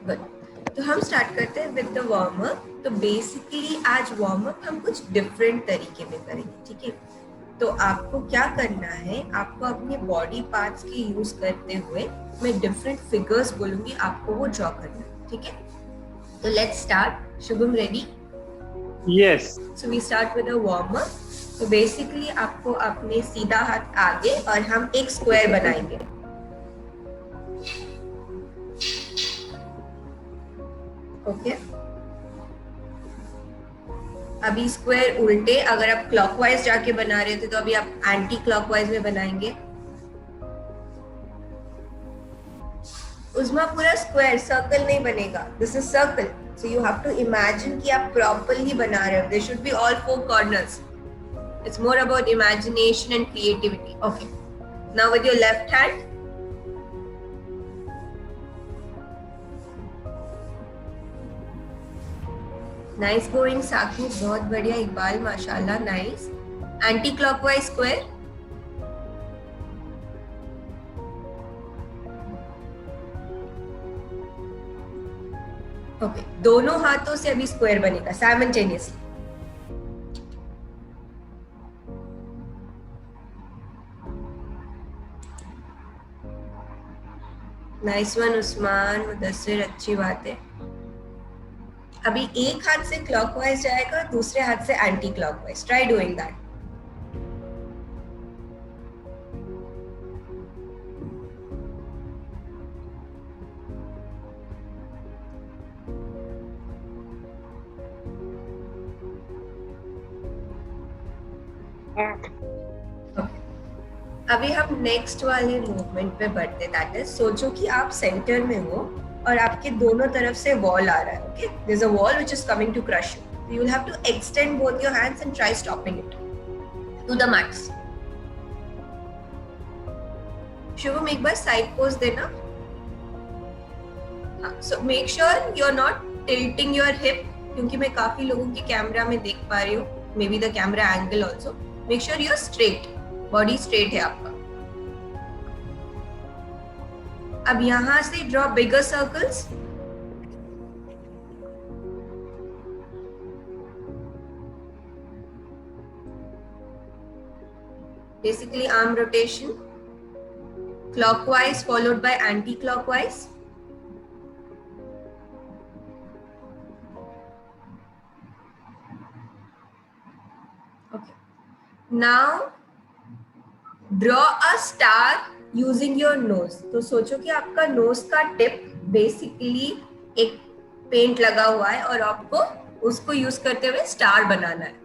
Good. तो हम start करते हैं विद द वार्म अप। तो बेसिकली आज वार्म अप हम कुछ डिफरेंट तरीके में करेंगे, ठीक है। तो आपको क्या करना है, आपको अपने बॉडी पार्ट्स के यूज करते हुए मैं डिफरेंट फिगर्स बोलूंगी, आपको वो ड्रॉ करना है, ठीक है। तो let's start. Shubham ready? Yes. So we start with a warm up. तो बेसिकली आपको अपने सीधा हाथ आगे और हम एक स्क्वायर बनाएंगे। ओके अभी स्क्वायर उल्टे, अगर आप क्लॉकवाइज जाके बना रहे थे तो अभी आप एंटी क्लॉकवाइज में बनाएंगे। उसमें पूरा स्क्वायर, सर्कल नहीं बनेगा। This is circle, so you have to imagine कि आप प्रॉपर्ली बना रहे हो। They should be all four corners. It's more about imagination and creativity. Okay, now with your left hand, nice going Saqib, बहुत बढ़िया। इकबाल माशाल्लाह, नाइस। Anti clockwise square. ओके दोनों हाथों से अभी स्क्वायर बनेगा simultaneously. Nice one Usman, Mudassir, अच्छी बात है। अभी एक हाथ से क्लॉकवाइज जाएगा, दूसरे हाथ से anti clockwise. Try doing that. अभी हम नेक्स्ट वाले मूवमेंट पे बढ़ते। दैट इज, सोचो कि आप सेंटर में हो और आपके दोनों तरफ से वॉल आ रहा है। Okay, there is a wall which is coming to crush you. You will have to extend both your hands and try stopping it to the max. Shubham एक बार साइड पोज देना। So make sure you are not tilting your hip, क्योंकि मैं काफी लोगों की camera में देख पा रही हूँ, maybe the camera angle also. Make sure you are straight, body straight है आपका। अब यहां से draw bigger circles. Basically arm rotation, clockwise followed by anti-clockwise. Okay. Now draw a star using your nose. तो सोचो कि आपका knows का टिप बेसिकली एक पेंट लगा हुआ है और आपको उसको यूज करते हुए स्टार बनाना है।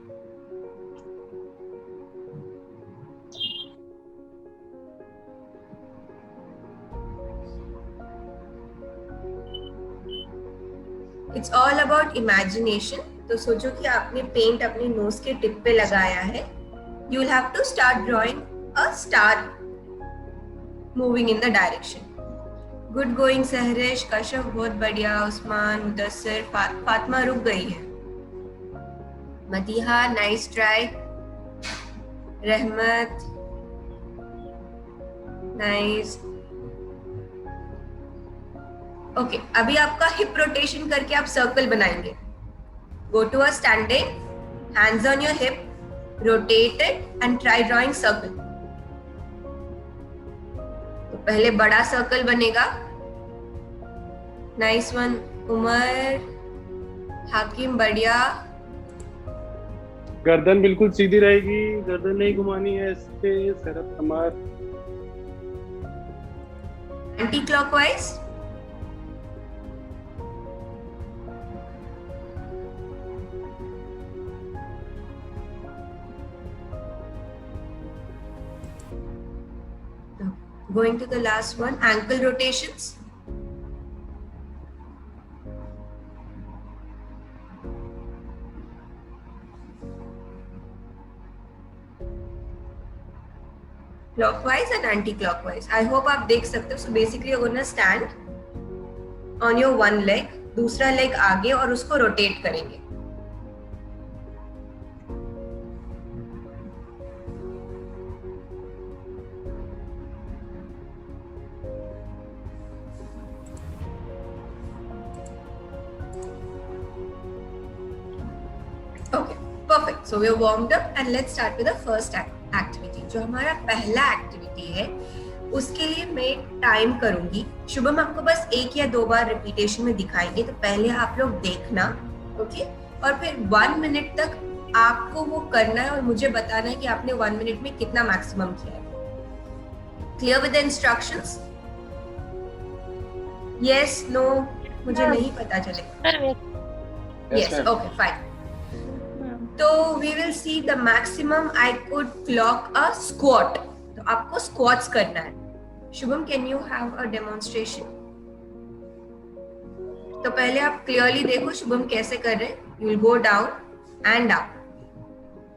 It's all about imagination. तो सोचो कि आपने पेंट अपने नोज के टिप पे लगाया है। You will have to start drawing a star moving in the direction. Good going Sehrish, Kashyap बहुत बढ़िया, उस्मान, मुदस्सिर, फातिमा रुक गई है, Madiha nice try, Rahmat nice. Okay अभी आपका हिप रोटेशन करके आप सर्कल बनाएंगे। Go to a standing, hands on your hip, rotate it and try drawing circle. तो पहले बड़ा सर्कल बनेगा। नाइस वन उमर, हाकिम बढ़िया। गर्दन बिल्कुल सीधी रहेगी, गर्दन नहीं घुमानी है इससे। सरत कमर। Anti clockwise. Going to the last one, ankle rotations. Clockwise and anti-clockwise. I hope आप देख सकते हो। So basically you're gonna stand on your one leg, दूसरा leg आगे और उसको रोटेट करेंगे। Perfect. So we're warmed up and let's start with the first activity. जो हमारा पहला एक्टिविटी है उसके लिए मैं टाइम करूंगी. शुभम आपको बस 1 या 2 बार रिपीटेशन में दिखाएंगे, तो पहले आप लोग देखना, ओके? और फिर 1 मिनट तक आपको वो करना है और मुझे बताना है कि आपने 1 मिनट में कितना मैक्सिमम किया है. Clear with the instructions? Yes, no, मुझे नहीं पता चलेगा. Yes, okay, fine. तो we will see the maximum I could clock a squat. तो आपको squats करना है. Shubham, can you have a demonstration? तो पहले आप clearly देखो शुभम कैसे कर रहे हैं. You will go down and up.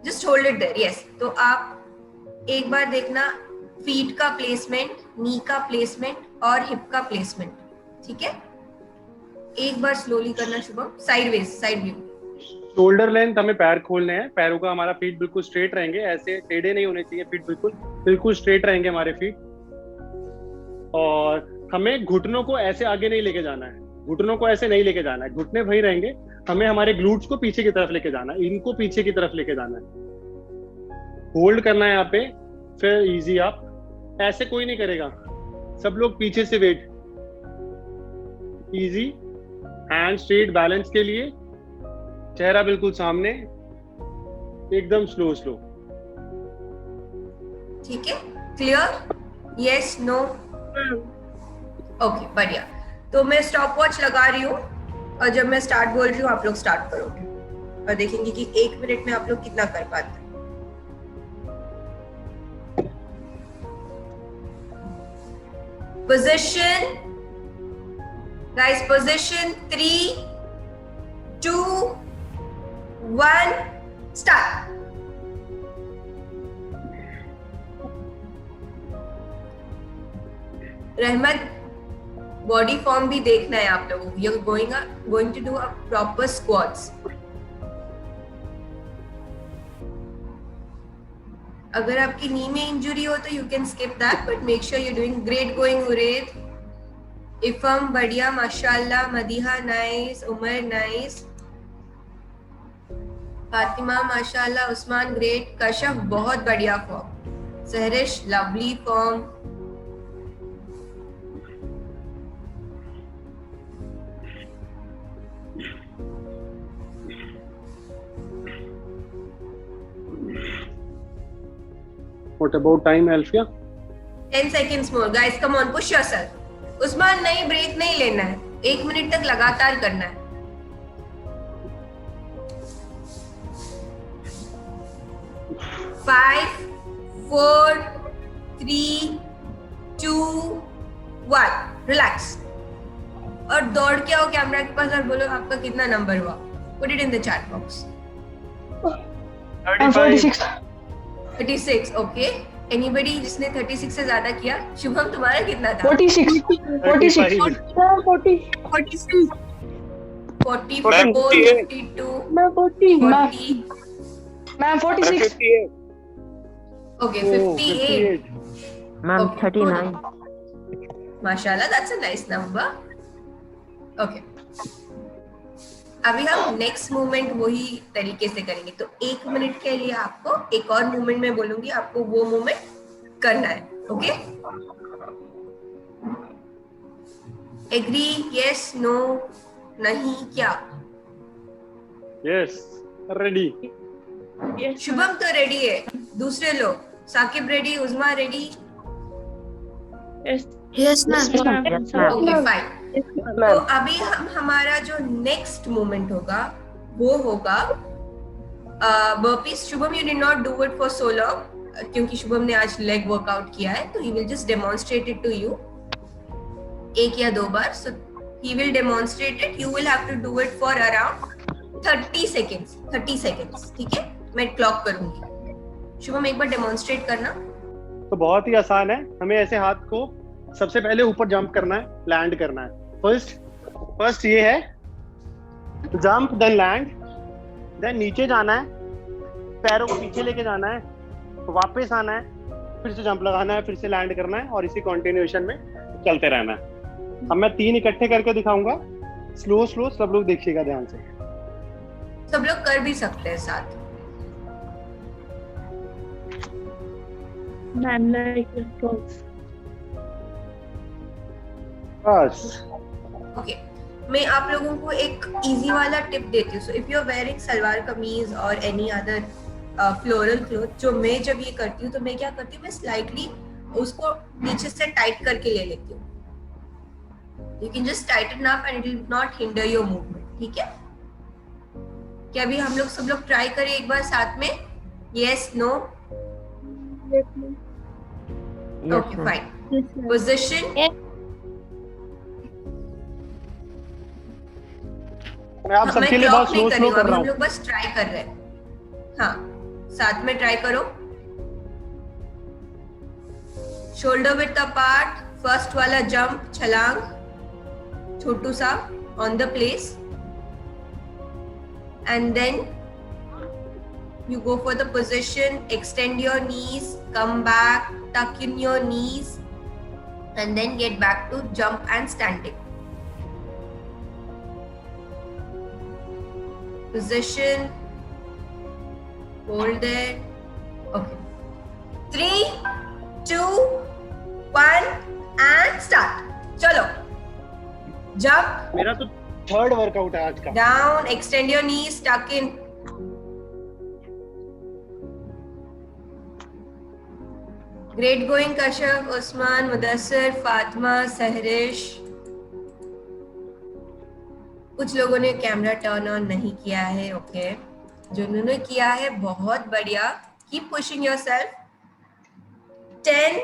Just hold it there. Yes. तो आप एक बार देखना feet का placement, knee का placement और hip का placement. ठीक है? एक बार slowly करना Shubham. Sideways, side view. Shoulder length हमें पैर खोलने हैं. पैरों का हमारा फीट बिल्कुल स्ट्रेट रहेंगे, ऐसे टेढ़े नहीं होने चाहिए. फीट बिल्कुल स्ट्रेट रहेंगे हमारे फीट. और हमें घुटनों को ऐसे आगे नहीं लेके जाना है, घुटनों को ऐसे नहीं लेके जाना है. घुटने वही रहेंगे. हमें हमारे ग्लूट्स को पीछे की तरफ लेके जाना है, इनको पीछे की तरफ लेके जाना है. होल्ड करना है यहाँ पे. फिर इजी आप ऐसे कोई नहीं करेगा, सब लोग पीछे से wait. Easy. Hand straight balance के लिए. चेहरा बिल्कुल सामने, एकदम स्लो. ठीक है? क्लियर? Yes, no? ओके, बढ़िया. तो मैं स्टॉप वॉच लगा रही हूँ और जब मैं स्टार्ट बोल रही हूँ आप लोग स्टार्ट करोगे और देखेंगे कि 1 मिनट में आप लोग कितना कर पाते हैं. Position guys, position 3, 2, 1, start. Rahmat, body form भी देखना है आप लोगों को. You are going to do a proper squats. अगर आपकी नी में इंजुरी हो तो you can skip that, but make sure you doing great going. Ured, Iffam बढ़िया, माशाल्लाह. मदीहा नाइस. उमर नाइस. फातिमा माशाल्लाह. उस्मान ग्रेट. कशफ बहुत बढ़िया form. Sehrish lovely form. What about time, Alfia? 10 seconds more, guys. Come on, push yourself. Usman, नहीं, ब्रेक नहीं लेना है. 1 मिनट तक लगातार करना है. 5, 4, 3, 2, 1. रिलैक्स और दौड़ के आओ कैमरा के पास और बोलो आपका कितना नंबर हुआ. Put it in the chat box. 36. Okay. Anybody जिसने 36 से ज्यादा किया? शुभम, तुम्हारा कितना था? 46. 44, 48. 52, मैं 40. 40. मैम 46. ओके, 58. Ma'am, Okay, 39. माशाल्लाह, that's a nice number. Okay, अभी हम नेक्स्ट मूवमेंट वही तरीके से करेंगे. तो 1 मिनट के लिए आपको एक और मूवमेंट में बोलूंगी, आपको वो मूवमेंट करना है. ओके? एग्री? यस, नो, नहीं, क्या? Yes, ready. शुभम तो रेडी है. दूसरे लोग, Saqib ready, Uzma ready? Yes, ma'am. Okay, fine. तो अभी हम हमारा जो नेक्स्ट मूवमेंट होगा वो होगा burpees. Shubham, you did not do it for so long क्योंकि शुभम ने आज लेग वर्कआउट किया है, तो he will just demonstrate it to you 1 या 2 बार. So he will demonstrate it. You will have to do it for around 30 seconds. 30 seconds, ठीक है? मैं क्लॉक करूंगी. शुभम, एक बार डेमोन्स्ट्रेट करना. तो बहुत ही आसान है. हमें ऐसे हाथ को सबसे पहले ऊपर जंप करना है, लैंड करना है. फर्स्ट ये है जंप, देन लैंड, देन नीचे जाना है, पैरों को पीछे लेके जाना है, वापस आना है, फिर से जंप लगाना है, फिर से लैंड करना है और इसी कंटिन्यूएशन में चलते रहना है. अब मैं 3 इकट्ठे करके दिखाऊंगा. स्लो सब लोग देखिएगा ध्यान से. सब लोग कर भी सकते हैं साथ. Ma'am, like your clothes. बस ओके, मैं आप लोगों को एक इजी वाला टिप देती हूँ. So if you are wearing salwar kameez और एनी अदर फ्लोरल क्लोथ, जो मैं जब ये करती हूँ तो मैं क्या करती हूँ, मैं स्लाइटली उसको नीचे से टाइट करके ले लेती हूँ. You can just Titan up and it will not hinder your movement. ठीक है, क्या अभी हम लोग सब लोग ट्राई करें एक बार साथ में? Yes, no? Okay fine. Position, मैं आप सबके लिए बहुत स्लो स्लो कर रहा हम हूँ. लोग बस ट्राई कर रहे हैं. हाँ, साथ में ट्राई करो. शोल्डर विड्थ अपार्ट, फर्स्ट वाला जंप, छलांग, छोटू सा on the place, and then you go for the position, extend your knees, come back, tuck in your knees, and then get back to jump and standing. Position, hold it. Okay. 3, 2, 1 and start. चलो. Jump. मेरा तो third workout है आज का. Down, extend your knees, tuck in. Great going Kashyap, Usman, Mudassir, Fatima, Sahrish. कुछ लोगों ने camera turn on नहीं किया है. ओके, जिन्होंने किया है बहुत बढ़िया. Keep pushing yourself. 10,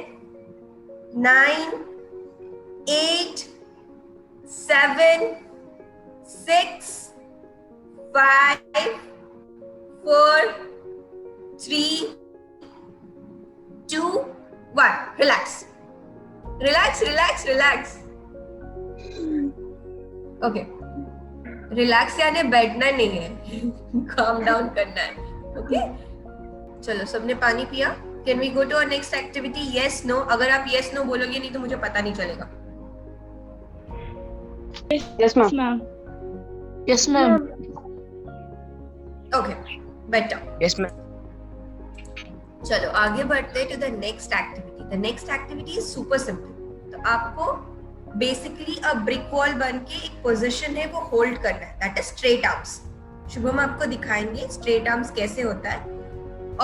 9, 8, 7, 6, 5, 4, 3, 2, 1. Relax. Relax, relax, relax. Okay. Relax यानी बैठना नहीं है. Calm down करना है. Okay? चलो, सबने पानी पिया? Can we go to our next activity? Yes, no? अगर आप yes, no बोलोगे नहीं तो मुझे पता नहीं चलेगा. Yes, ma'am. Yes, ma'am. Okay. Better. Yes, ma'am. चलो आगे बढ़ते हैं to the next activity. The next activity is super simple. तो आपको बेसिकली अ ब्रिक वॉल बन के एक पोजीशन है वो होल्ड करना है, that is straight arms. Shubham आपको दिखाएंगे स्ट्रेट आर्म्स कैसे होता है.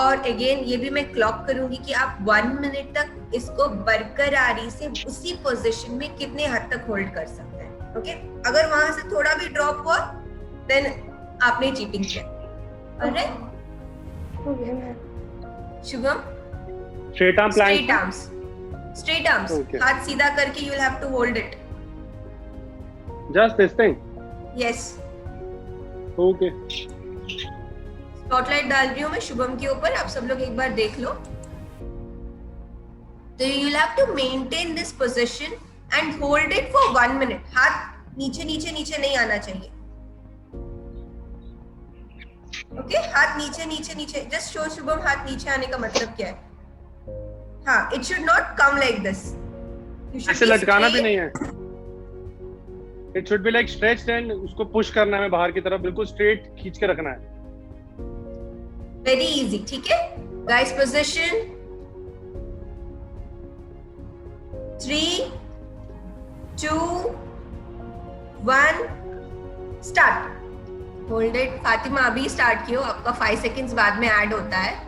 और अगेन ये भी मैं क्लॉक करूंगी कि आप 1 मिनट तक इसको बरकरारी से उसी पोजीशन में कितने हद तक होल्ड कर सकते हैं. ओके, अगर वहां से थोड़ा भी ड्रॉप हुआ देन आपने चीटिंग किया. Alright Shubham? Straight arm plank. Straight arms. Straight arms. Okay. हाथ सीधा करके you will have to hold it. Just this thing. Yes. Okay. Spotlight डाल रही हूँ मैं शुभम के ऊपर, आप सब लोग एक बार देख लो. तो you will have to maintain this position and hold it for 1 minute. हाथ नीचे नीचे नीचे नहीं आना चाहिए. ओके, हाथ नीचे नीचे नीचे. जस्ट शो शुभम हाथ नीचे आने का मतलब क्या है. हाँ, it should not come like this. ऐसे लटकाना भी नहीं है. It should be like stretched and उसको पुश करना है बाहर की तरफ, बिल्कुल स्ट्रेट खींच के रखना है. Very easy. ठीक है guys, position 3, 2, 1 start. Hold it. Fatima अभी स्टार्ट कियो, आपका 5 सेकंड्स बाद में ऐड होता है.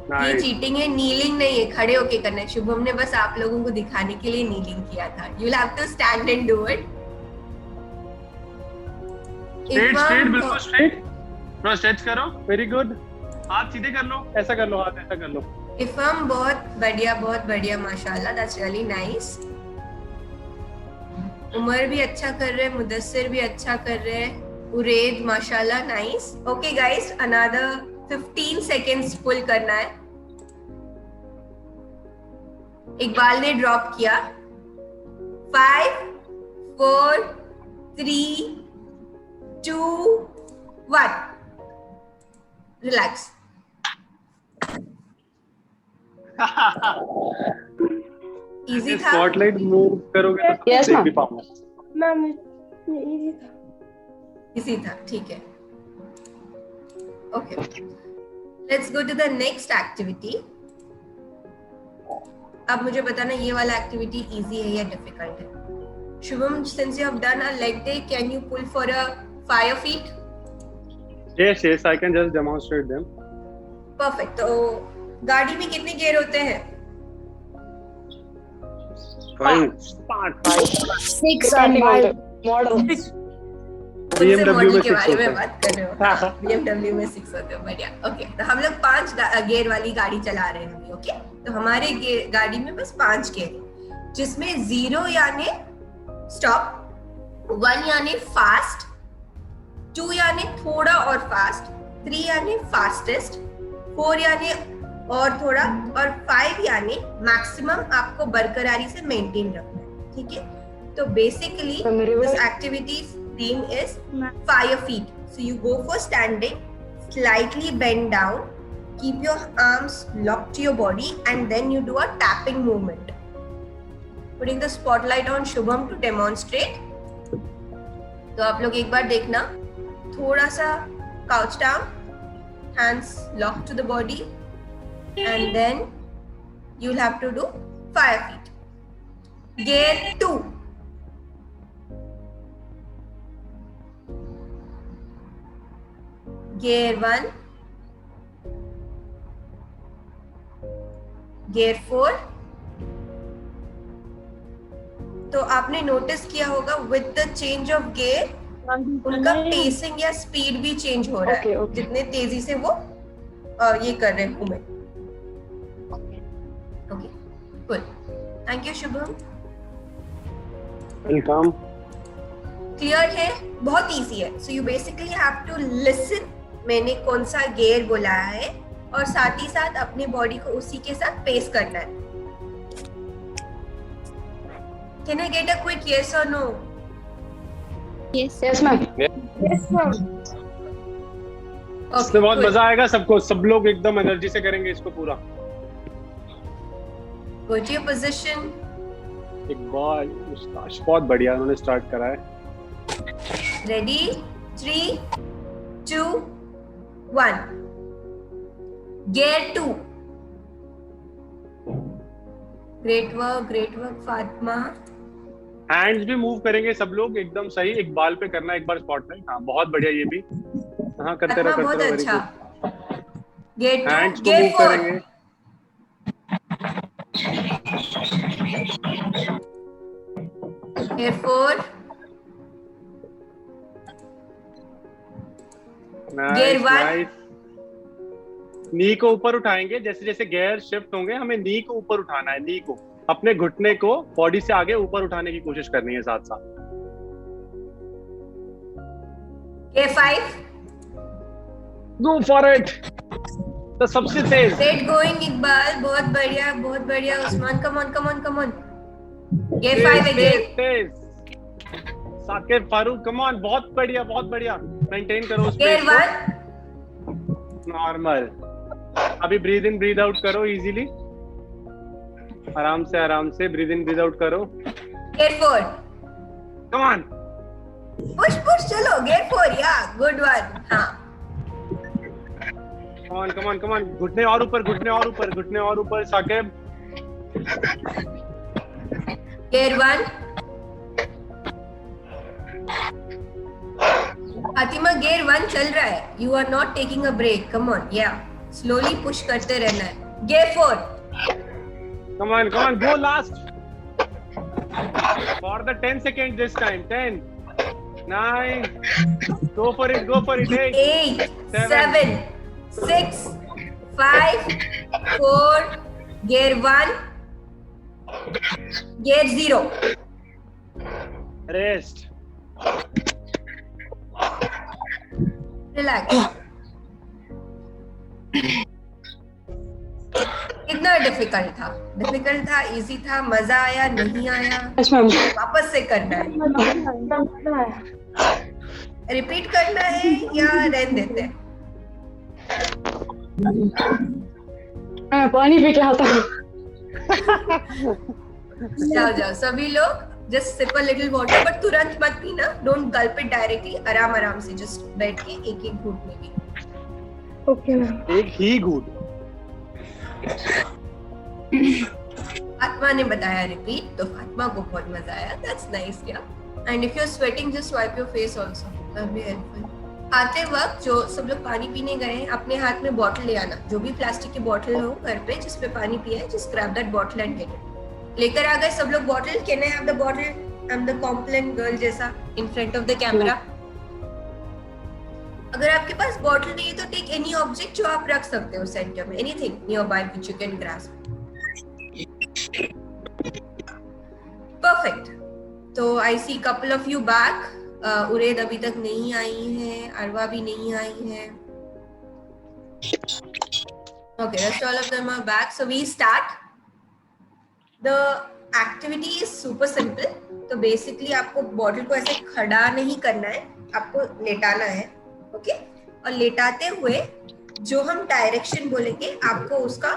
ये Nice. चीटिंग है, नीलिंग नहीं है, खड़े होके करना है. शुभम ने बस आप लोगों को दिखाने के लिए नीलिंग किया था. You will have to stand and do it. Straight straight बिल्कुल स्ट्रेट. थोड़ा स्ट्रेच करो. Very good. हाथ सीधे कर लो. ऐसा कर लो, हाथ ऐसा कर लो. इफम बहुत बढ़िया माशाल्लाह. That's really nice. उमर भी अच्छा कर रहे हैं, मुदस्सिर भी अच्छा कर रहे हैं, उरेद माशाल्लाह nice. Okay guys, another 15 seconds pull करना है. इकबाल ने ड्रॉप किया. 5, 4, 3, 2, 1. रिलैक्स. इजी था. स्पॉटलाइट मूव करोगे तो Yes, देख ma'am. भी पाऊंगा. Ma'am, ये easy था. इजी था. ठीक है. Okay, let's go to the next activity. अब मुझे बताना ये वाला एक्टिविटी इजी है या डिफिकल्ट है. Shubham, since you have done a leg day, can you pull for a 5 feet? Yes, I can just demonstrate them. Perfect. तो गाड़ी में कितने गियर होते हैं? 5. 6 and 5 models. BMW में के बारे 6 में बात कर रहे हो. BMW में 6 होते हैं. बढ़िया. ओके, तो हम लोग 5 गियर वाली गाड़ी चला रहे हैं अभी. ओके, तो हमारे गाड़ी में बस 5 गियर है, जिसमें 0 यानी स्टॉप, 1 यानी फास्ट, 2 यानी थोड़ा और फास्ट, 3 यानी फास्टेस्ट, 4 यानी और थोड़ा, और 5 यानी मैक्सिमम आपको बरकरारी से मेंटेन रखना है. ठीक है, तो basically this activities theme is 5 feet. So you go for standing, slightly bend down, keep your arms locked to your body, and then you do a tapping movement. Putting the spotlight on Shubham to demonstrate. तो आप लोग एक बार देखना, थोड़ा सा couch down, hands locked to the body, and then you'll have to do 5 feet. Gear 2. Gear 1, Gear 4. तो आपने notice किया होगा with the change of gear उनका पेसिंग या स्पीड भी चेंज हो रहा है. Okay. जितने तेजी से वो ये कर रहे हैं movement. Okay, good. Thank you Shubham. Welcome. Clear है? बहुत इजी है. So you basically have to listen मैंने कौन सा गियर बोला है, और साथ ही साथ अपनी बॉडी को उसी के साथ पेस करना है. Can I get a quick yes or no? Yes, ma'am. Okay, इसमें बहुत good. मजा आएगा सबको. सब लोग एकदम एनर्जी से करेंगे इसको पूरा. Go to your position. एक बार बहुत बढ़िया उन्होंने स्टार्ट करा है. Ready? 3, 2, 1. Gear 2. Great work, Fatma. Hands भी मूव करेंगे सब लोग एकदम सही. एक बाल पे करना, एक बार स्पॉटलाइट. हाँ, बहुत बढ़िया ये भी. हाँ, करते रहो, बहुत करते रहो. अच्छा. Gear 2. हैंड्स को Gear मूव 4. करेंगे. Gear 4. Gear 1. नी को ऊपर उठाएंगे. जैसे जैसे गियर शिफ्ट होंगे हमें नी को ऊपर उठाना है. नी को, अपने घुटने को बॉडी से आगे ऊपर उठाने की कोशिश करनी है साथ साथ. Gear 5. Go for it. तो सबसे तेज. Great going Iqbal. बहुत बढ़िया Usman. Come on. Gear 5 again. तेज. Saqib, Farooq, come on. बहुत बढ़िया. मेंटेन करो उस Gear पेस को. 1. नॉर्मल. अभी ब्रीद इन ब्रीद आउट करो इजीली. आराम से ब्रीद इन ब्रीद आउट करो. Gear 4. Come on. पुश चलो. Gear 4. या गुड वन. हाँ. Come on. घुटने और ऊपर. साकिब. Gear 1. फातिमा, Gear 1 चल रहा है. You are not taking a break. Come on. Yeah. Slowly push करते रहना है. Gear 4. Come on. Go last. For the 10 seconds this time. 10, 9. Go for it. 8, 7, 6, 5, 4. Gear 1. Gear 0. Rest. Relax. कितना डिफिकल्ट था? Easy था? मजा आया? नहीं आया? Yes, ma'am. वापस से करना है? रिपीट करना है या रहने देते हैं? मैं पानी पी के आता हूँ. जाओ सभी लोग. Just sip a little water, but तुरंत मत पीना. Don't gulp it directly. आराम से जस्ट बैठ के एक घूंट में भी. Okay ma'am. Take he good. Fatima ने बताया रिपीट, तो फातिमा को बहुत मजा आया। That's nice yeah. And if you are sweating just wipe your face also, that be helpful. आते वक्त जो सब लोग पानी पीने गए हैं, अपने हाथ में बॉटल ले आना, जो भी प्लास्टिक की बॉटल हो घर पे जिसपे पानी पिया है, just grab that bottle and get it. लेकर आ गए सब लोग bottle. Can I have the bottle? I am the complain girl जैसा in front of the camera. अगर आपके पास बॉटल नहीं है तो टेक एनी ऑब्जेक्ट जो आप रख सकते हो सेंटर में, anything near by which you can grasp. Perfect. तो आई सी कपल ऑफ यू बैक। उरेद अभी तक नहीं आई है, अरवा भी नहीं आई है। Okay, rest all of them are back. So we start. The activity is super simple. तो basically आपको बॉटल को ऐसे खड़ा नहीं करना है, आपको लेटाना है, ओके? और लेटाते हुए जो हम डायरेक्शन बोलेंगे आपको उसका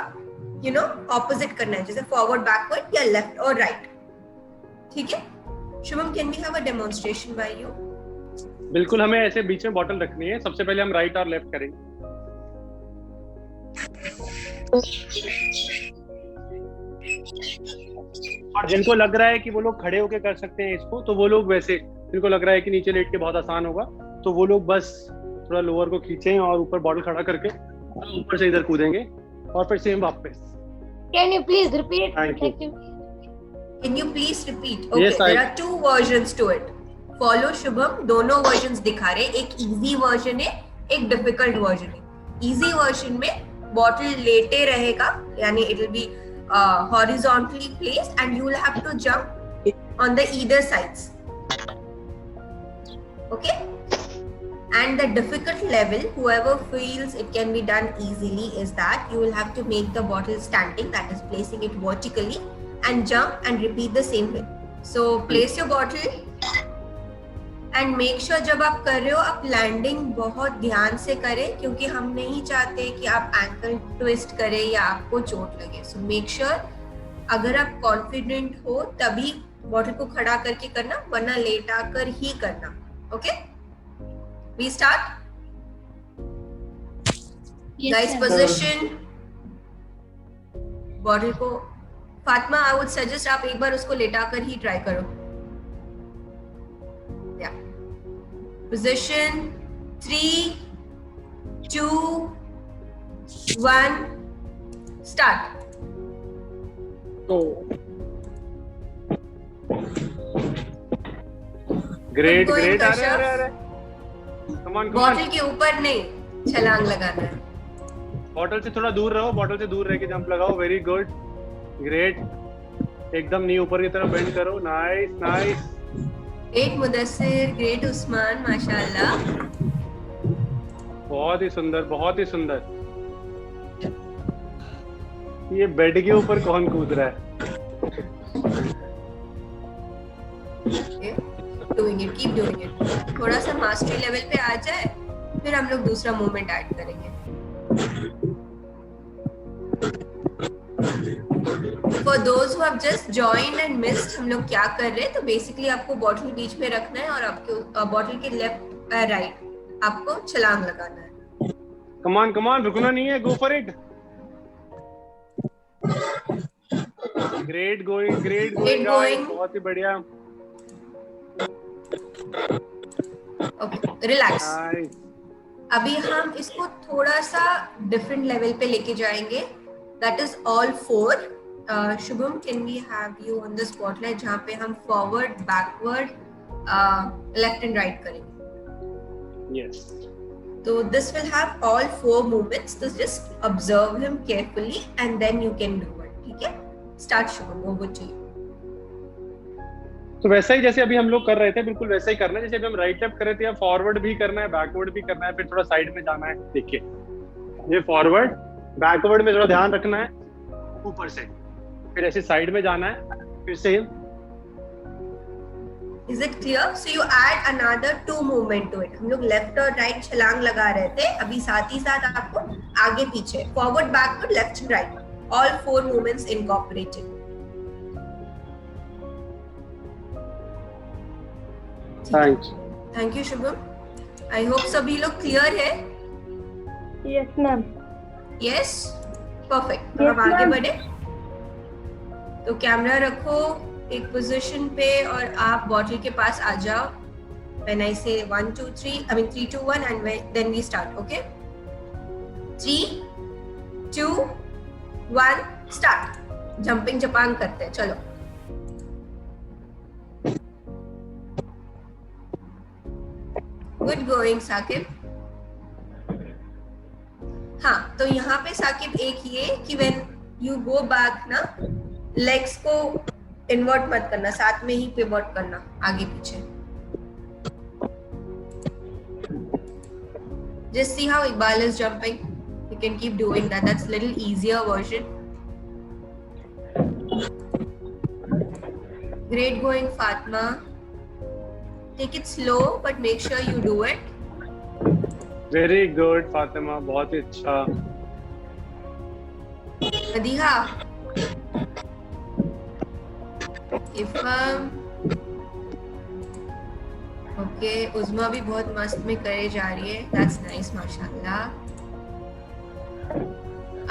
ऑपोजिट करना है, जैसे फॉरवर्ड, बैकवर्ड या लेफ्ट और राइट, ठीक है? Shubham, can we have a demonstration by you? बिल्कुल, हमें ऐसे बीच में बॉटल रखनी है। सबसे पहले हम राइट और लेफ्ट करेंगे। और जिनको लग रहा है कि वो लोग खड़े होके कर सकते हैं इसको, तो वो लोग वैसे, जिनको लग रहा है कि नीचे लेट के बहुत आसान होगा, तो वो लोग बस थोड़ा लोअर को खींचें और ऊपर बॉटल खड़ा करके ऊपर से इधर कूदेंगे और फिर सेम वापस। Can you please repeat? Thank you. Can you please repeat? Okay, Yes, there are two versions to it. Follow Shubham, दोनों वर्जन्स दिखा रहे, एक इजी वर्जन है, एक डिफिकल्ट वर्जन है। इजी वर्जन में बॉटल लेटे रहेगा, यानी it will be horizontally placed and you will have to jump on the either sides. Okay? And the difficult level, whoever feels it can be done easily, is that you will have to make the bottle standing, that is placing it vertically, and jump and repeat the same way. So place your bottle and make sure जब आप कर रहे हो आप landing बहुत ध्यान से करें, क्योंकि हम नहीं चाहते कि आप एंकल ट्विस्ट करें या आपको चोट लगे। सो मेक श्योर अगर आप कॉन्फिडेंट हो तभी बॉटल को खड़ा करके करना, वरना लेटा कर ही करना। Okay, we start. Nice position. Bottle को फातिमा, आई वुड सजेस्ट आप एक बार उसको लेटा कर ही ट्राई करो। Position 3, 2, 1, start. Great Going, great. Kashyap. अरे कमान बॉटल के ऊपर नहीं, छलांग लगाना है। बॉटल से थोड़ा दूर रहो, बॉटल से दूर रह के जंप लगाओ। Very good, great. एकदम नी ऊपर की तरफ बेंड करो। Nice nice. Great Mudassir, great Usman, माशाल्लाह। बहुत ही सुंदर, बहुत ही सुंदर। ये बेड के ऊपर कौन कूद रहा है? Doing it, keep doing it. थोड़ा सा मास्टरी लेवल पे आ जाए, फिर हम लोग दूसरा मूवमेंट ऐड करेंगे। For those who have just joined and missed, हम लोग क्या कर रहे हैं, तो बेसिकली आपको बॉटल बीच में रखना है और आपके बॉटल के लेफ्ट राइट आपको छलांग लगाना है। कमान कमान, रुकना नहीं है, गो for it. Great going, great going, बहुत ही बढ़िया। Okay, relax. नाइस। अभी हम इसको थोड़ा सा डिफरेंट लेवल पे लेके जाएंगे, that is all four. Shubham, can we have you on the spotlight, जहाँ पे हम forward, backward, left and right करेंगे। यस। तो this will have all four movements, तो just observe him carefully and then you can do it. ठीक है, start Shubham, over to you. तो वैसा ही जैसे अभी हम लोग कर रहे थे, बिल्कुल वैसा ही करना है। जैसे अभी हम राइट लेफ्ट कर रहे थे, अब फॉरवर्ड भी करना है, बैकवर्ड भी करना है, फिर थोड़ा साइड में जाना है। देखिए, ये फॉरवर्ड, बैकवर्ड में थोड़ा ध्यान रखना है ऊपर से, फिर ऐसे साइड में जाना है, फिर से। Is it clear? So you add another two movement to it. हम लोग लेफ्ट और राइट छलांग लगा रहे थे, अभी साथ ही साथ आपको आगे पीछे, forward, backward, left and right, all four movements incorporated. Thank you. Thank you Shubham. I hope सभी लोग क्लियर है। Yes, ma'am. Yes, perfect. तो हम आगे बढ़े। तो कैमरा रखो एक पोजीशन पे और आप बॉटल के पास आ जाओ। When I say 1 2 3, I mean 3 2 1 and then we start, okay? 3 2 1 start. Jumping जपांग करते हैं, चलो। Good going Saqib. हाँ, तो यहाँ पे साकिब एक ये कि व्हेन यू गो बैक ना, लेग्स को इन्वर्ट मत करना, साथ में ही पिवट करना आगे पीछे। Just see how Iqbal is jumping. You can keep doing that. That's a little easier version. Great going, Fatma. Take it slow, but make sure you do it. Very good, Fatima. बहुत ही अच्छा. Madiha. Ifam. Okay, उज़मा भी बहुत मस्त में करे जा रही है। दैट्स नाइस, माशाल्लाह।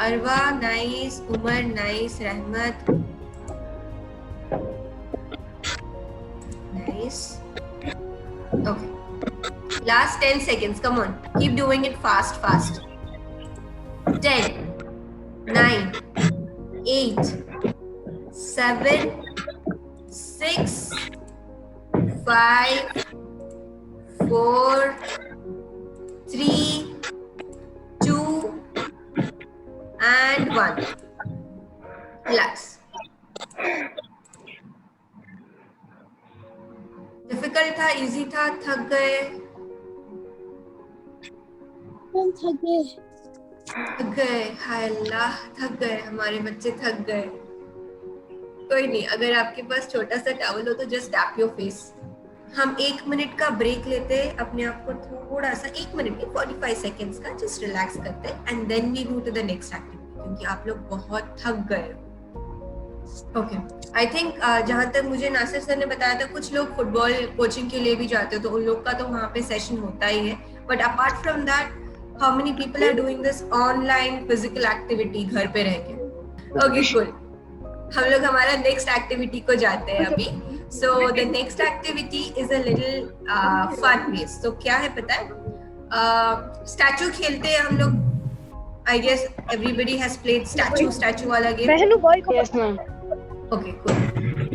अरवा नाइस, उमर नाइस, रहमत nice. Okay, last 10 seconds, come on, keep doing it fast. 10 9 8 7 6 5 4 3 2 and 1. Relax. Difficult था, इजी था, थक गए? थक गए, हाय अल्लाह, थक गए, हमारे बच्चे थक गए। कोई नहीं, अगर आपके पास छोटा सा टॉवल हो तो जस्ट टैप योर फेस। हम 1 मिनट का ब्रेक लेते हैं, अपने आप को थोड़ा सा, 1 मिनट नहीं 45 सेकेंड्स का जस्ट रिलैक्स करते हैं and then we move to the next activity, क्योंकि आप लोग बहुत थक गए। ओके, आई थिंक जहाँ तक मुझे नासिर सर ने बताया था, कुछ लोग फुटबॉल कोचिंग के लिए भी जाते हो, तो उन लोग का तो वहाँ पे सेशन होता ही है। But apart from that, how many people are doing this online physical activity घर पे रह के? ओके कूल, हम लोग हमारा नेक्स्ट एक्टिविटी को जाते हैं अभी। So the next activity is a little fun based. So क्या है पता है? स्टैचू खेलते हैं हम लोग। I guess everybody has played statue वाला game. Yes, ma'am. Okay, cool.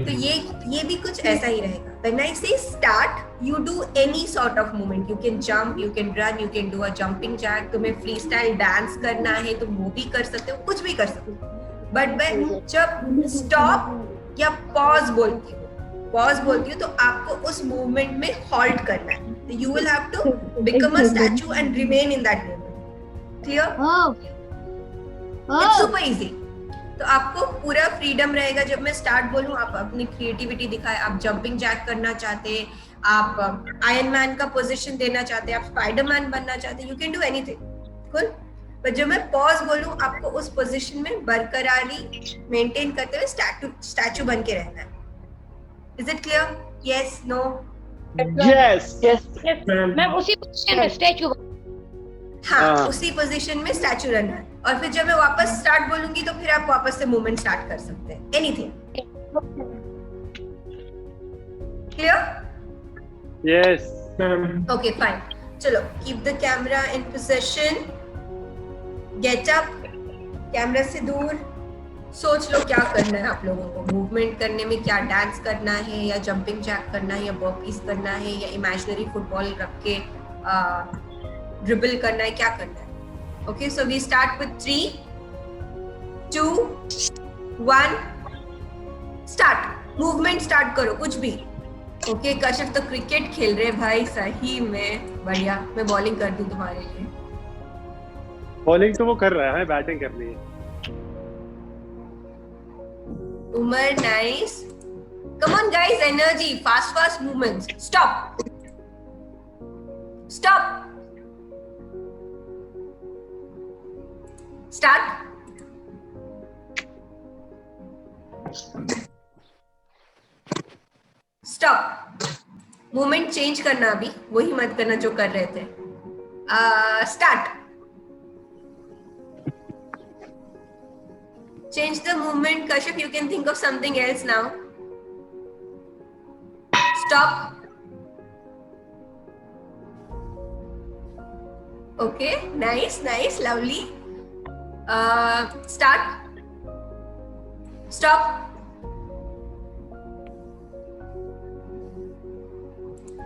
तो ये भी कुछ ऐसा ही रहेगा। When I say start, you do any sort of movement. You can jump, you can run, you can do a jumping jack. तुम्हें freestyle dance करना है, तुम वो भी कर सकते हो, कुछ भी कर सकते हो। But when जब stop या pause बोलती हूँ तो आपको उस मूवमेंट में हॉल्ट करना है। तो you will have to become a statue and remain in that movement. Clear? It's super easy. तो आपको पूरा फ्रीडम रहेगा। जब मैं स्टार्ट बोलूँ, आप अपनी क्रिएटिविटी दिखाए। आप जंपिंग जैक करना चाहते हैं, आप आयरन मैन का पोजीशन देना चाहते हैं, आप स्पाइडरमैन बनना चाहते हैं, you can do anything. Cool. पर जब मैं पॉज बोलूँ, आपको उस पोजीशन में बरकरारी मेंटेन करते हुए स्टैचू बन के रहना है। Is it clear? Yes, no? Yes. Ma'am उसी पोजीशन में स्टैचू। हाँ, उसी पोजीशन में स्टैचू रहना है। और फिर जब मैं वापस स्टार्ट बोलूंगी तो फिर आप वापस से मूवमेंट स्टार्ट कर सकते हैं। Anything. Clear? Yes. Okay fine, चलो keep the camera in position, get up, camera से दूर। सोच लो क्या करना है आप लोगों को। मूवमेंट करने में क्या डांस करना है, या जंपिंग जैक करना है, या बर्पीज करना है, या इमेजिनरी फुटबॉल रख के ड्रिबल करना है, क्या करना है? Okay, so we start with 3 2 1 start. Movement start करो, कुछ भी। ओके, कशिफ तो क्रिकेट खेल रहे भाई, सही में बढ़िया। मैं बॉलिंग कर दूं तुम्हारे लिए। बॉलिंग तो वो कर रहा है, बैटिंग करनी है। Umar, nice. Come on guys, energy, fast movements. Stop. Stop. Movement change करना, अभी वही मत करना जो कर रहे थे। Start. Change the movement, Kashyap. You can think of something else now. Stop. Okay, nice, lovely. Start. Stop.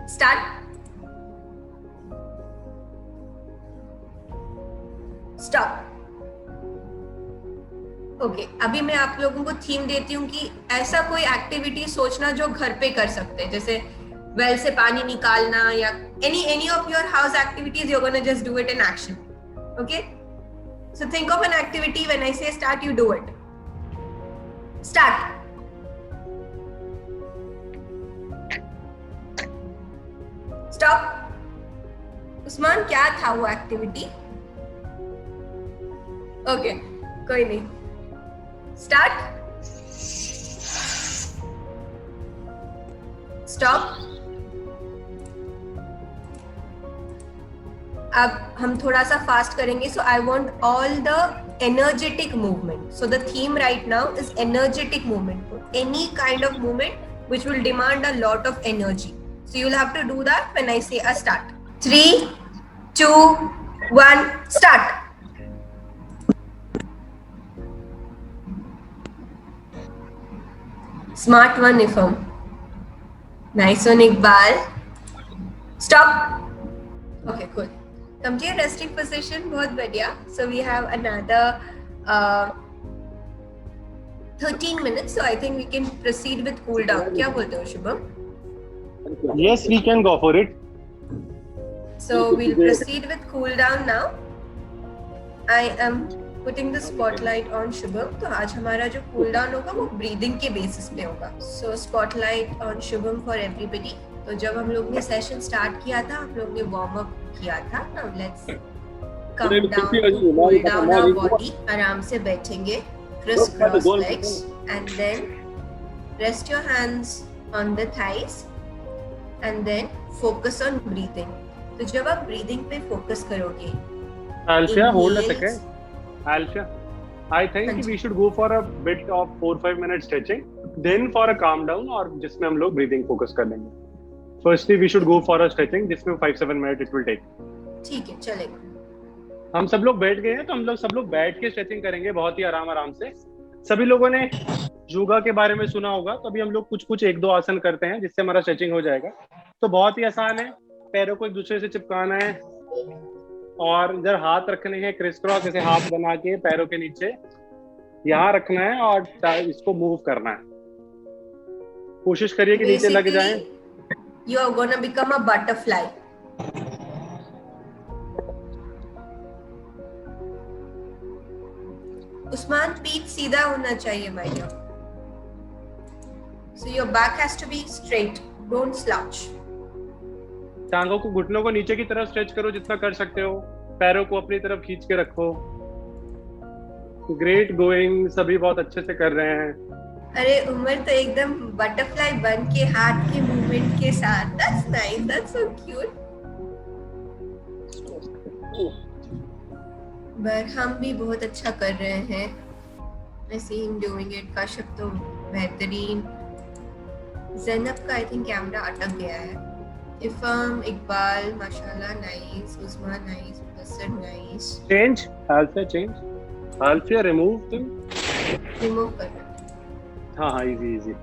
Start. Stop. Okay अभी मैं आप लोगों को थीम देती हूँ कि ऐसा कोई एक्टिविटी सोचना जो घर पे कर सकते हैं, जैसे वेल से पानी निकालना या any of your house activities. You're gonna just do it in action. Okay, so think of an activity. When I say start, you do it. Start. Stop. Usman, क्या था वो एक्टिविटी? ओके, कोई नहीं. Start. Stop. अब हम थोड़ा सा fast करेंगे. So I want all the energetic movement. So the theme right now is energetic movement. Any kind of movement which will demand a lot of energy. So you'll have to do that when I say a start. 3, 2, 1, start. Smart one, Ifam. Nice one, Iqbal. Stop. Okay, cool. Come to your resting position. बहुत बढ़िया. So we have another 13 minutes. So I think we can proceed with cool down. क्या बोलते हो Shubham? Yes, we can go for it. So we'll proceed with cool down now. I am putting the spotlight on Shubham. तो आज हमारा जो cool down होगा वो breathing के basis पे होगा. So spotlight on Shubham for everybody. तो जब हम लोग ने सेशन स्टार्ट किया था, हम लोग ने वार्म अप किया था. Now let's come down to cool down our body. आराम से बैठेंगे, criss-cross legs, and then rest your hands on the thighs, and then focus on breathing. तो जब आप breathing पे focus करोगे, Alfia, hold a second. Alfia, I think we should go for a bit of 4-5 minute stretching, then for a calm down, और जिसमें हम लोग breathing focus कर लेंगे. Firstly, we should go for a stretching, जिसमें 5-7 minutes it will take. ठीक है, चलेगा. हम सब लोग बैठ गए हैं, तो हम लोग सब लोग बैठ के स्ट्रेचिंग करेंगे बहुत ही आराम से. सभी लोगों ने योगा के बारे में सुना होगा, तो अभी हम लोग कुछ 1-2 आसन करते हैं जिससे हमारा स्ट्रेचिंग हो जाएगा. तो बहुत ही आसान है. पैरों को एक दूसरे से चिपकाना है और इधर हाथ रखने हैं क्रिस क्रॉस, ऐसे हाथ बना के पैरों के नीचे यहाँ रखना है और इसको मूव करना है. कोशिश करिए कि नीचे लग जाए. You are gonna become a butterfly. Usman, पीठ सीधा होना चाहिए भैया. So your back has to be straight. Don't slouch. टांगों को, घुटनों को नीचे की तरफ स्ट्रेच करो जितना कर सकते हो. पैरों को अपनी तरफ खींच के रखो. Great going. सभी बहुत अच्छे से कर रहे हैं. अरे उमर तो एकदम बटरफ्लाई बन के हाथ के मूवमेंट के साथ. That's nice. That's so cute. Barham भी बहुत अच्छा कर रहे हैं. I see him doing it. Kashyap तो बेहतरीन. ज़ैनब का I think कैमरा अटक गया है. इफ़ाम, इकबाल, माशाल्लाह, nice. Usman, nice. Mudassir, nice. Change. Alfia, change. Alfia, remove them. Remove करना. हाँ, इजी.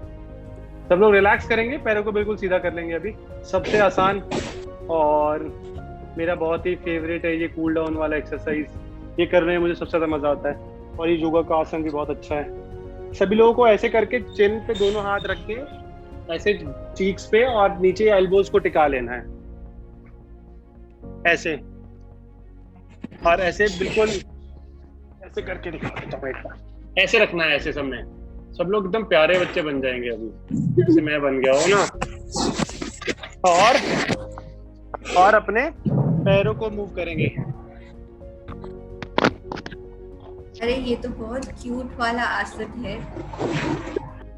सब लोग रिलैक्स करेंगे, पैरों को बिल्कुल सीधा कर लेंगे. अभी सबसे आसान और मेरा बहुत ही फेवरेट है ये कूल डाउन वाला एक्सरसाइज. ये करने में मुझे सबसे ज्यादा मजा आता है और ये योगा का आसन भी बहुत अच्छा है. सभी लोगों को ऐसे करके चिन पे दोनों हाथ रख के ऐसे चीक्स पे और नीचे एल्बोज को टिका लेना है ऐसे, और ऐसे बिल्कुल ऐसे करके दिखा. ऐसे रखना है ऐसे. सबने सब लोग एकदम प्यारे बच्चे बन जाएंगे अभी, जैसे मैं बन गया हूँ ना. और अपने पैरों को मूव करेंगे. अरे ये तो बहुत क्यूट वाला आसन है.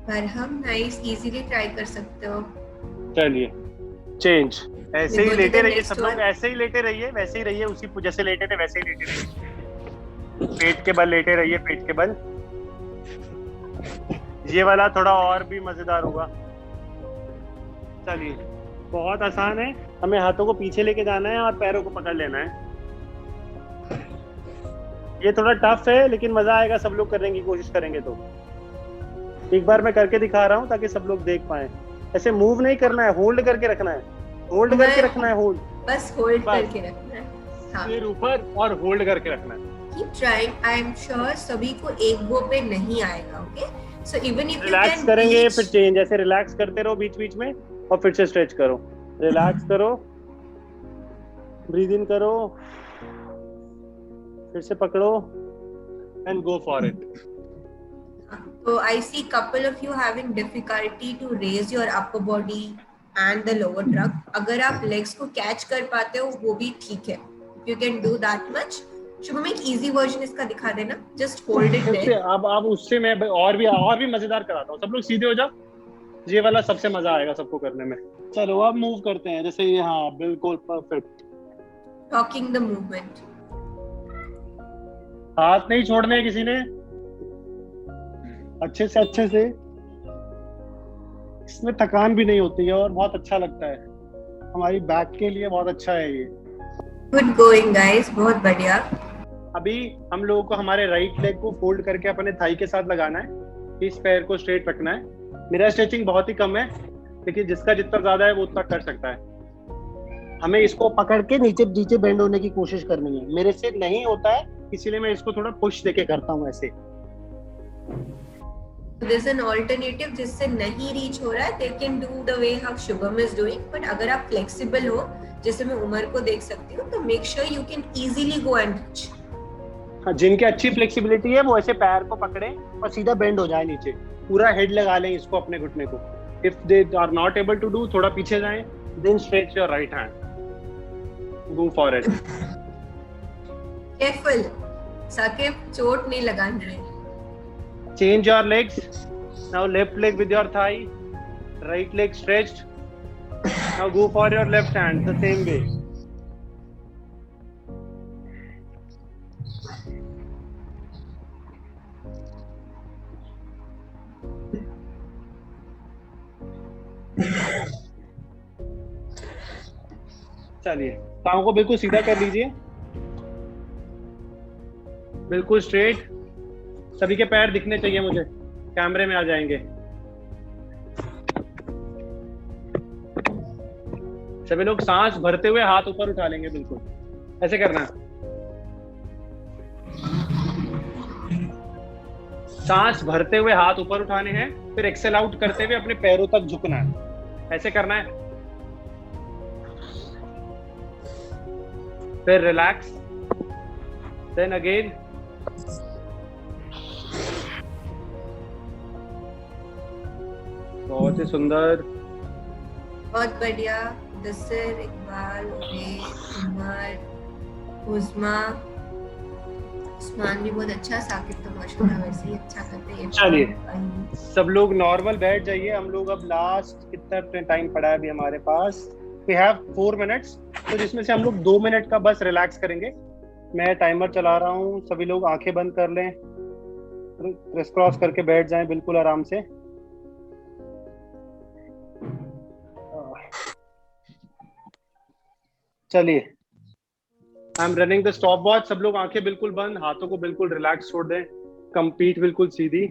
बरहम, नाइस. इजीली ट्राई कर सकते हो. चलिए, चेंज. ऐसे ही लेटे रहिए सब लोग. one. ऐसे ही लेटे रहिए, वैसे ही रहिए, उसी जैसे लेटे थे वैसे ही लेटे रहिए. पेट के बल लेटे रहिए, पेट के बल. ये वाला थोड़ा और भी मजेदार होगा। चलिए, बहुत आसान है। हमें हाथों को पीछे लेके जाना है और पैरों को पकड़ लेना है। ये थोड़ा टफ है लेकिन मजा आएगा, सब लोग करने की कोशिश करेंगे तो। एक बार मैं करके दिखा रहा हूँ ताकि सब लोग देख पाए। ऐसे मूव नहीं करना है, होल्ड करके रखना है, होल्ड करके रखना है, होल्ड, बस होल्ड करके रखना है। हाँ, सिर ऊपर और होल्ड करके रखना है। Keep trying, I am sure सभी को एक गो पे नहीं आएगा। Okay, so even if you relax can करेंगे फिर चेंज, ऐसे रिलैक्स करते रहो बीच बीच में और फिर से स्ट्रेच करो। रिलैक्स करो, ब्रीद इन करो, फिर से पकड़ो and go for it. So I see couple of you having difficulty to raise your upper body and the lower trunk. अगर आप legs को catch कर पाते हो वो भी ठीक है. If you can do that much. Shubham एक easy version इसका दिखा देना. Just hold it there. अब उससे मैं और भी मजेदार कराता हूँ। सब लोग सीधे हो जाओ, ये वाला सबसे मजा आएगा सबको करने में। चलो अब मूव करते हैं, जैसे ये, हाँ बिल्कुल परफेक्ट। Talking the movement. हाथ नहीं छोड़ने हैं किसी ने, अच्छे से। इसमें थकान भी नहीं होती है और बहुत अच्छा लगता है, हमारी बैक के लिए बहुत अच्छा है ये। Good going guys, बहुत बढ़िया। अभी हम लोगों को हमारे राइट लेग को फोल्ड करके अपने थाई के साथ लगाना है, इस पैर को स्ट्रेट रखना है। मेरा स्ट्रेचिंग बहुत ही कम है, लेकिन जिसका जितना ज्यादा है वो उतना कर सकता है। हमें इसको पकड़ के नीचे बेंड होने की कोशिश करनी है। मेरे से नहीं होता है, इसीलिए मैं इसको थोड़ा पुश देके करता हूँ ऐसे। There's an alternative जिससे नहीं रीच हो रहा है, they can do the way how Shubham is doing, but अगर आप flexible हो, जैसे मैं उमर को देख सकती हूँ, तो make sure you can easily go and reach. हाँ, जिनकी अच्छी फ्लेक्सिबिलिटी है वो ऐसे पैर को पकड़े और सीधा बेंड हो जाए नीचे, पूरा हेड लगा लें इसको अपने घुटने को। If they are not able to do, थोड़ा पीछे जाएं, then stretch your right hand. Go for it. Careful, Saqib चोट नहीं लगानी है। Change your legs. Now left leg with your thigh, right leg stretched. Now go for your left hand the same way. चलिए, पाँव को बिल्कुल सीधा कर लीजिए, बिल्कुल स्ट्रेट। सभी के पैर दिखने चाहिए मुझे, कैमरे में आ जाएंगे। सभी लोग सांस भरते हुए हाथ ऊपर उठा लेंगे, बिल्कुल ऐसे करना है। सांस भरते हुए हाथ ऊपर उठाने हैं, फिर एक्सेल आउट करते हुए अपने पैरों तक झुकना है, ऐसे करना है। फिर रिलैक्स, देन अगेन। बहुत ही सुंदर, बहुत बढ़िया। दसर, इकबाल, उबैद, उमर, उस्मा, उस्मान भी बहुत अच्छा, साकिब तो माशाल्लाह वैसे ही अच्छा करते हैं। चलिए सब लोग नॉर्मल बैठ जाइए। हम लोग अब लास्ट कितना टाइम पड़ा है अभी हमारे पास? वी हैव 4 मिनट्स, तो जिसमें से हम लोग 2 मिनट का बस रिलैक्स करेंगे। मैं टाइमर चला रहा हूँ, सभी लोग आंखें बंद कर लें, क्रिस क्रॉस करके बैठ जाएं बिल्कुल आराम से। चलिए, I am running the stop watch. सब लोग आंखें बिल्कुल बंद, हाथों को बिल्कुल रिलैक्स छोड़ दें, कंप्लीट बिल्कुल सीधी,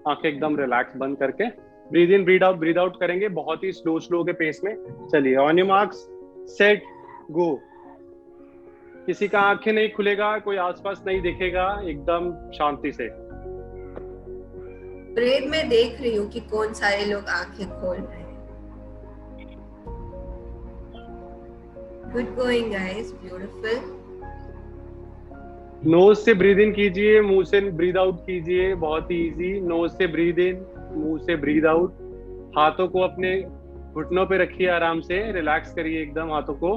आंखें एकदम रिलैक्स बंद करके ब्रीद इन ब्रीद आउट करेंगे बहुत ही स्लो के पेस में। चलिए, ऑन योर मार्क्स, सेट, गो। किसी का आंखें नहीं खुलेगा, कोई आसपास नहीं दिखेगा, एकदम शांति से। ब्रेड में देख रही हूँ कि कौन सारे लोग आंखें खोल रहे हैं। Good going guys, beautiful. Nose से ब्रीद इन कीजिए, मुंह से ब्रीद आउट कीजिए, बहुत ही इजी। नोज से ब्रीद इन, मुंह से ब्रीद आउट। हाथों को अपने घुटनों पे रखिए, आराम से रिलैक्स करिए एकदम हाथों को।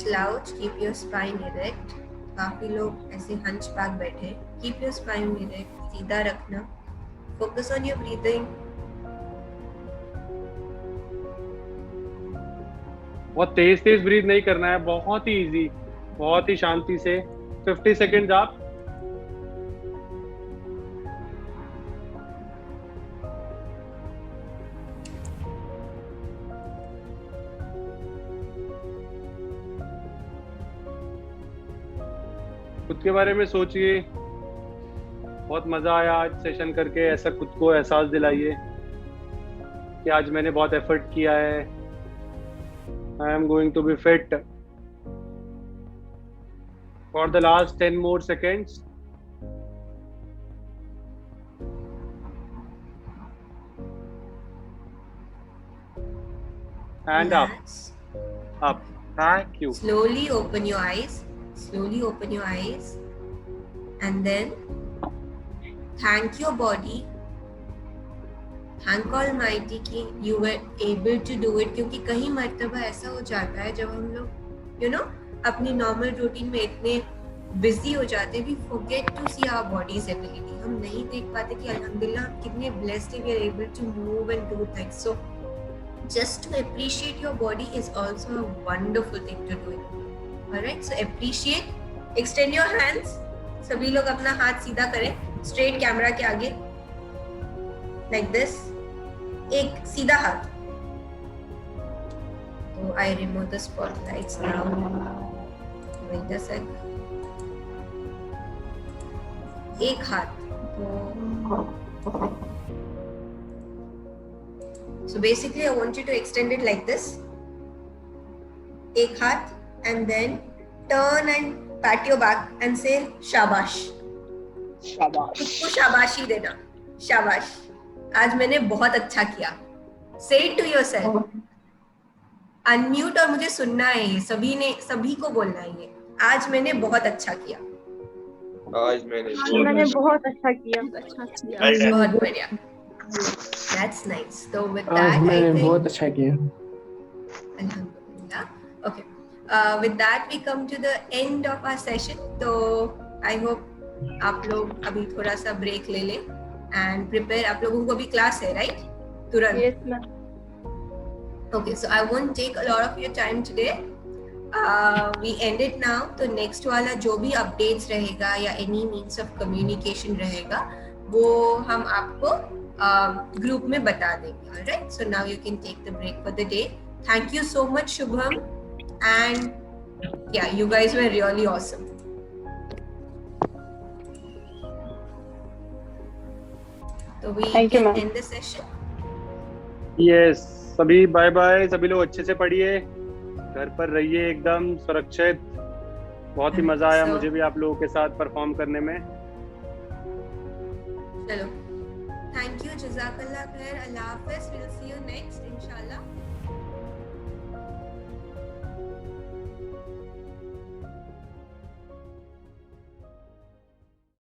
Slouch, keep your spine erect. काफी लोग ऐसे hunch back बैठे। Keep your spine erect, सीधा रखना। Focus on your breathing. बहुत तेज ब्रीथ नहीं करना है, बहुत ही इजी, बहुत ही शांति से। 50 सेकेंड आप खुद के बारे में सोचिए। बहुत मजा आया आज सेशन करके। ऐसा खुद को एहसास दिलाइए कि आज मैंने बहुत एफर्ट किया है। I am going to be fit for the last 10 more seconds. And up. Relax. Up. Thank you. Slowly open your eyes. Slowly open your eyes. And then thank your body. Thank Almighty कि you were able to do it, क्योंकि कहीं मर्तबा ऐसा हो जाता है जब हम लोग अपनी नॉर्मल रूटीन में इतने बिजी हो जाते हैं, we forget to see our body's ability. हम नहीं देख पाते कि अल्हम्दुलिल्लाह हम कितने blessed हैं, we are able to move and do things. So just to appreciate your body is also a wonderful thing to do. Alright, so appreciate. Extend your hands. सभी लोग अपना हाथ सीधा करें, straight कैमरा के आगे, like this. एक सीधा हाथ. So I remove the spotlights now. Wait a sec. एक हाथ. So basically I want you to extend it like this. एक हाथ, and then turn and pat your back and say शाबाश. शाबाश. खुद को शाबाशी देना. शाबाश. आज मैंने बहुत अच्छा किया. Say it to yourself. Unmute और मुझे सुनना है ये. सभी को बोलना है ये. आज मैंने बहुत अच्छा किया. आज मैंने बहुत अच्छा किया. बहुत बढ़िया. That's nice. So with that, आज I मैंने think. बहुत अच्छा किया. Alhamdulillah. Okay. With that, we come to the end of our session. So I hope आप लोग अभी थोड़ा सा ब्रेक ले लें and prepare. आप लोगों को भी क्लास है, right? तुरंत. Yes ma'am. Okay, so I won't take a lot of your time today. We end it now. तो next वाला जो भी updates रहेगा या any means of communication रहेगा, वो हम आपको group में बता देंगे. Alright? So now you can take the break for the day. Thank you so much, Shubham. And yeah, you guys were really awesome. So we Thank you, can ma'am. end the session. Yes. सभी bye bye. सभी लोग अच्छे से पढ़िए. घर पर रहिए एकदम सुरक्षित. बहुत ही मजा आया मुझे भी आप लोगों के साथ परफॉर्म करने में. चलो. Thank you. Jazakallah khair. Allah Hafiz. We'll see you next, inshallah.